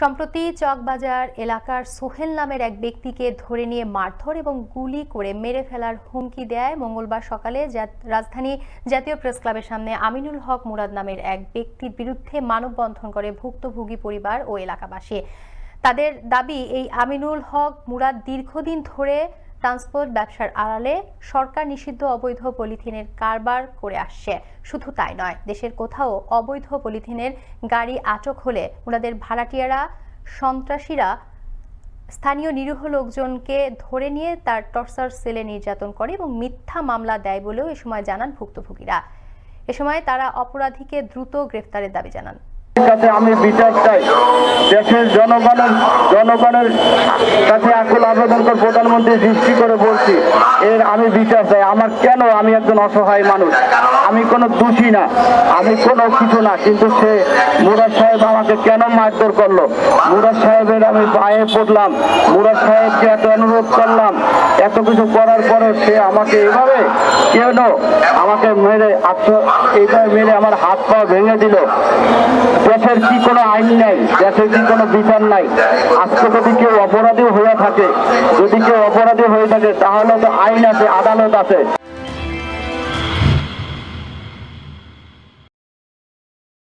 সম্প্রতি চকবাজার এলাকার সোহেল নামের এক ব্যক্তিকে ধরে নিয়ে মারধর এবং গুলি করে মেরে ফেলার হুমকি দেয় মঙ্গলবার সকালে রাজধানী জাতীয় প্রেস ক্লাবের সামনে আমিনুল হক মুরাদ নামের এক ব্যক্তির বিরুদ্ধে মানববন্ধন করে ভুক্তভোগী পরিবার ও এলাকাবাসী। তাদের দাবি, এই আমিনুল হক মুরাদ দীর্ঘদিন ধরে ট্রান্সপোর্ট ব্যবসার আড়ালে সরকার নিষিদ্ধ অবৈধ পলিথিনের কারবার করে আসছে। শুধু তাই নয়, দেশের কোথাও অবৈধ পলিথিনের গাড়ি আটক হলে ওনাদের ভাড়াটিয়ারা সন্ত্রাসীরা স্থানীয় নিরীহ লোকজনকে ধরে নিয়ে তার টর্চার সেলে নির্যাতন করে এবং মিথ্যা মামলা দেয় বলেও এ সময় জানান ভুক্তভোগীরা। এ সময় তারা অপরাধীকে দ্রুত গ্রেফতারের দাবি জানান। আমি বিচার চাই, দেশের জনগণের কাছে আকুল আবেদন করে প্রধানমন্ত্রী দৃষ্টি করে বলছি, আমি বিচার চাই। আমার কেন, আমি একজন অসহায় মানুষ, আমি কোনো দোষী না, আমি কোনো কিছু না, কিন্তু সে মুরাদ সাহেব আমাকে কেন মারধর করলো? মুরাদ সাহেবের আমি পায়ে পড়লাম, মুরাদ সাহেবকে এত অনুরোধ করলাম, এত কিছু করার পরেও সে আমাকে এইভাবে কেন আমাকে মেরে এইভাবে মেরে আমার হাত পা ভেঙে দিল। দেশের কি কোনো আইন নাই? দেশের কি কোনো বিচার নাই? আজকে যদি কেউ অপরাধী হয়ে থাকে তাহলে তো আইন আছে, আদালত আছে।